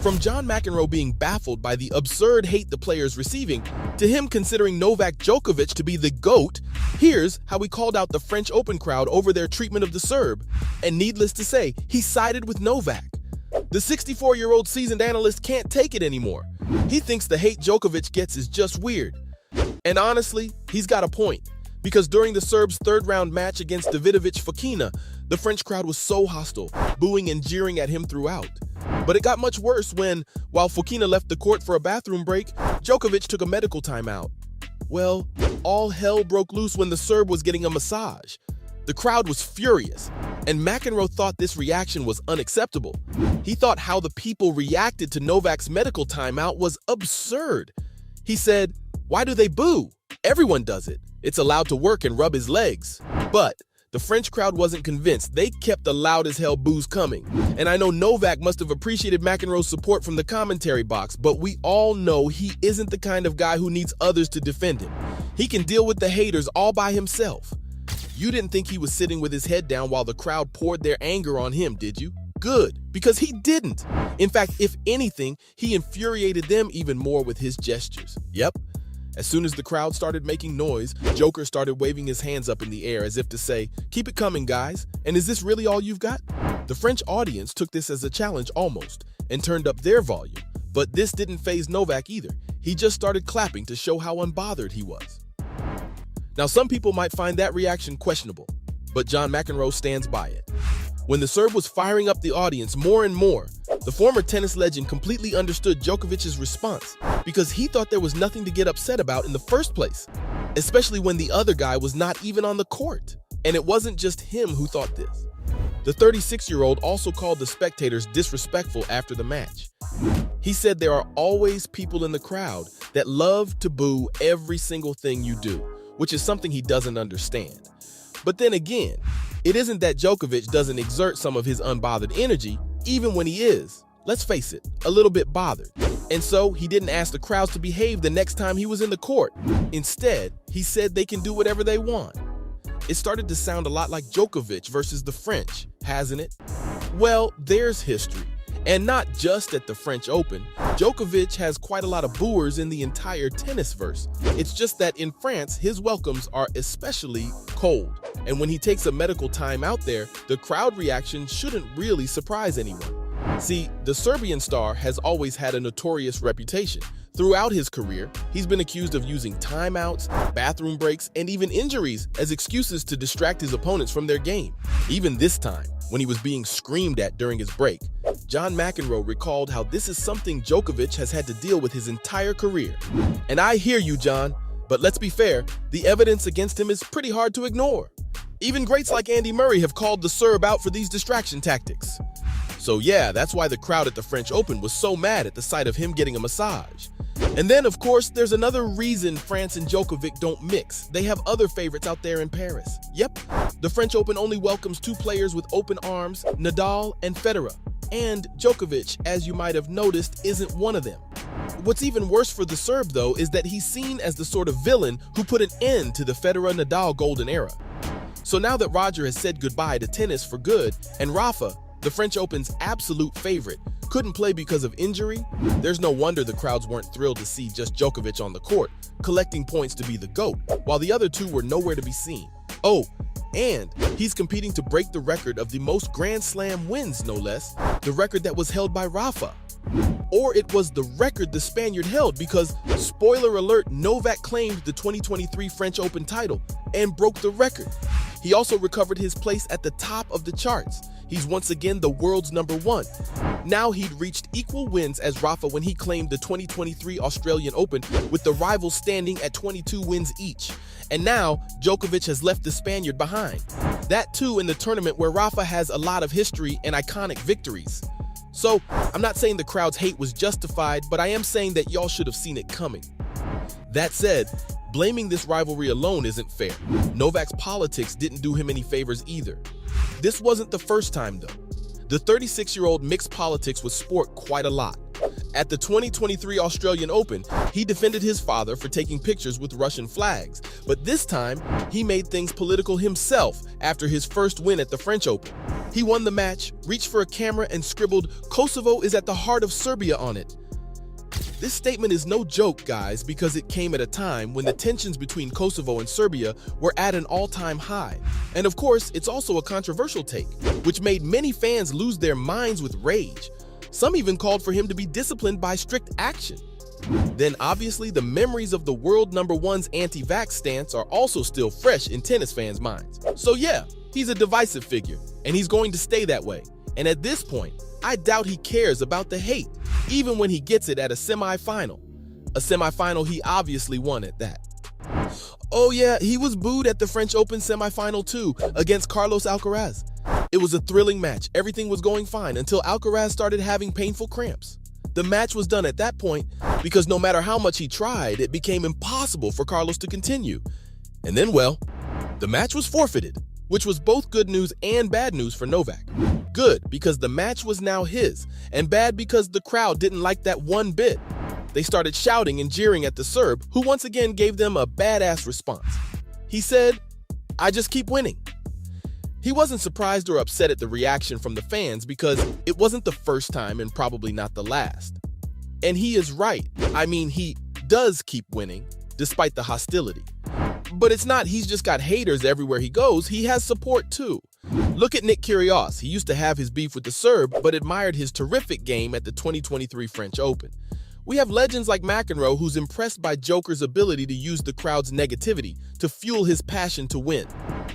From John McEnroe being baffled by the absurd hate the players receiving, to him considering Novak Djokovic to be the GOAT, here's how he called out the French Open crowd over their treatment of the Serb. And needless to say, he sided with Novak. The 64-year-old seasoned analyst can't take it anymore. He thinks the hate Djokovic gets is just weird. And honestly, he's got a point. Because during the Serb's third-round match against Davidovich Fokina, the French crowd was so hostile, booing and jeering at him throughout. But it got much worse when, while Fokina left the court for a bathroom break, Djokovic took a medical timeout. Well, all hell broke loose when the Serb was getting a massage. The crowd was furious, and McEnroe thought this reaction was unacceptable. He thought how the people reacted to Novak's medical timeout was absurd. He said, "Why do they boo? Everyone does it. It's allowed to work and rub his legs." But the French crowd wasn't convinced. They kept the loud-as-hell boos coming. And I know Novak must have appreciated McEnroe's support from the commentary box, but we all know he isn't the kind of guy who needs others to defend him. He can deal with the haters all by himself. You didn't think he was sitting with his head down while the crowd poured their anger on him, did you? Good, because he didn't. In fact, if anything, he infuriated them even more with his gestures. Yep. As soon as the crowd started making noise, Joker started waving his hands up in the air as if to say, "Keep it coming, guys. And is this really all you've got?" The French audience took this as a challenge almost and turned up their volume. But this didn't faze Novak either. He just started clapping to show how unbothered he was. Now, some people might find that reaction questionable, but John McEnroe stands by it. When the Serb was firing up the audience more and more, the former tennis legend completely understood Djokovic's response because he thought there was nothing to get upset about in the first place, especially when the other guy was not even on the court. And it wasn't just him who thought this. The 36-year-old also called the spectators disrespectful after the match. He said there are always people in the crowd that love to boo every single thing you do, which is something he doesn't understand. But then again, it isn't that Djokovic doesn't exert some of his unbothered energy, even when he is, let's face it, a little bit bothered. And so he didn't ask the crowds to behave the next time he was in the court. Instead, he said they can do whatever they want. It started to sound a lot like Djokovic versus the French, hasn't it? Well, there's history. And not just at the French Open. Djokovic has quite a lot of booers in the entire tennisverse. It's just that in France, his welcomes are especially cold. And when he takes a medical time out there, the crowd reaction shouldn't really surprise anyone. See, the Serbian star has always had a notorious reputation. Throughout his career, he's been accused of using timeouts, bathroom breaks, and even injuries as excuses to distract his opponents from their game. Even this time, when he was being screamed at during his break, John McEnroe recalled how this is something Djokovic has had to deal with his entire career. And I hear you, John, but let's be fair, the evidence against him is pretty hard to ignore. Even greats like Andy Murray have called the Serb out for these distraction tactics. So yeah, that's why the crowd at the French Open was so mad at the sight of him getting a massage. And then, of course, there's another reason France and Djokovic don't mix. They have other favorites out there in Paris. Yep, the French Open only welcomes two players with open arms, Nadal and Federer. And Djokovic, as you might have noticed, isn't one of them. What's even worse for the Serb, though, is that he's seen as the sort of villain who put an end to the Federer-Nadal golden era. So now that Roger has said goodbye to tennis for good, and Rafa, the French Open's absolute favorite, couldn't play because of injury, there's no wonder the crowds weren't thrilled to see just Djokovic on the court, collecting points to be the GOAT, while the other two were nowhere to be seen. Oh, and he's competing to break the record of the most Grand Slam wins, no less, the record that was held by Rafa. Or it was the record the Spaniard held because, spoiler alert, Novak claimed the 2023 French Open title and broke the record. He also recovered his place at the top of the charts. He's once again the world's #1. Now he'd reached equal wins as Rafa when he claimed the 2023 Australian Open, with the rivals standing at 22 wins each. And now Djokovic has left the Spaniard behind. That too in the tournament where Rafa has a lot of history and iconic victories. So I'm not saying the crowd's hate was justified, but I am saying that y'all should have seen it coming. That said, blaming this rivalry alone isn't fair. Novak's politics didn't do him any favors either. This wasn't the first time, though. The 36-year-old mixed politics with sport quite a lot. At the 2023 Australian Open, he defended his father for taking pictures with Russian flags, but this time, he made things political himself after his first win at the French Open. He won the match, reached for a camera and scribbled, "Kosovo is at the heart of Serbia" on it. This statement is no joke, guys, because it came at a time when the tensions between Kosovo and Serbia were at an all-time high. And of course, it's also a controversial take, which made many fans lose their minds with rage. Some even called for him to be disciplined by strict action. Then obviously the memories of the world #1's anti-vax stance are also still fresh in tennis fans' minds. So yeah, he's a divisive figure, and he's going to stay that way. And at this point, I doubt he cares about the hate, even when he gets it at a semifinal. A semifinal he obviously won at that. Oh yeah, he was booed at the French Open semifinal too, against Carlos Alcaraz. It was a thrilling match, everything was going fine until Alcaraz started having painful cramps. The match was done at that point because no matter how much he tried, it became impossible for Carlos to continue. And then, well, the match was forfeited, which was both good news and bad news for Novak. Good because the match was now his, and bad because the crowd didn't like that one bit. They started shouting and jeering at the Serb, who once again gave them a badass response. He said, "I just keep winning." He wasn't surprised or upset at the reaction from the fans because it wasn't the first time and probably not the last. And he is right. I mean, he does keep winning, despite the hostility. But it's not he's just got haters everywhere he goes, he has support too. Look at Nick Kyrgios. He used to have his beef with the Serb, but admired his terrific game at the 2023 French Open. We have legends like McEnroe who's impressed by Joker's ability to use the crowd's negativity to fuel his passion to win.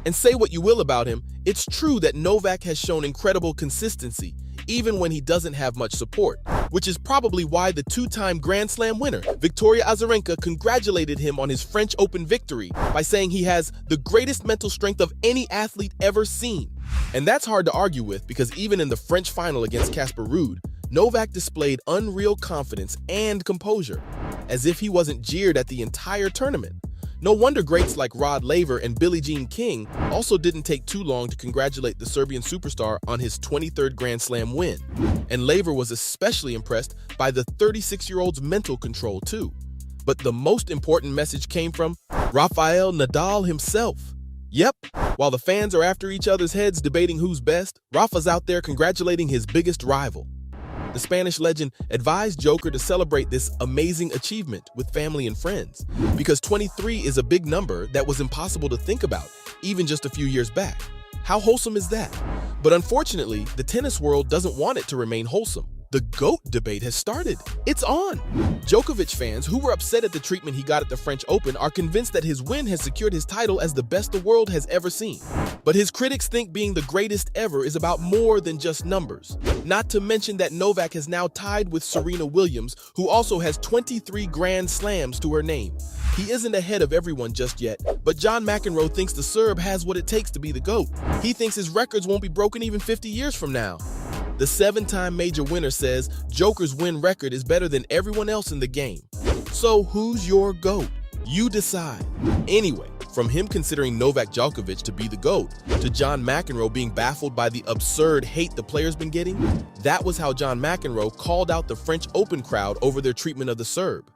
And say what you will about him, it's true that Novak has shown incredible consistency, even when he doesn't have much support, which is probably why the two-time Grand Slam winner, Victoria Azarenka, congratulated him on his French Open victory by saying he has the greatest mental strength of any athlete ever seen. And that's hard to argue with because even in the French final against Casper Ruud, Novak displayed unreal confidence and composure, as if he wasn't jeered at the entire tournament. No wonder greats like Rod Laver and Billie Jean King also didn't take too long to congratulate the Serbian superstar on his 23rd Grand Slam win. And Laver was especially impressed by the 36-year-old's mental control too. But the most important message came from Rafael Nadal himself. Yep, while the fans are after each other's heads debating who's best, Rafa's out there congratulating his biggest rival. The Spanish legend advised Joker to celebrate this amazing achievement with family and friends, because 23 is a big number that was impossible to think about, even just a few years back. How wholesome is that? But unfortunately, the tennis world doesn't want it to remain wholesome. The GOAT debate has started. It's on. Djokovic fans who were upset at the treatment he got at the French Open are convinced that his win has secured his title as the best the world has ever seen. But his critics think being the greatest ever is about more than just numbers. Not to mention that Novak has now tied with Serena Williams, who also has 23 Grand Slams to her name. He isn't ahead of everyone just yet, but John McEnroe thinks the Serb has what it takes to be the GOAT. He thinks his records won't be broken even 50 years from now. The 7-time major winner says Joker's win record is better than everyone else in the game. So who's your GOAT? You decide. Anyway, from him considering Novak Djokovic to be the GOAT, to John McEnroe being baffled by the absurd hate the player's been getting, that was how John McEnroe called out the French Open crowd over their treatment of the Serb.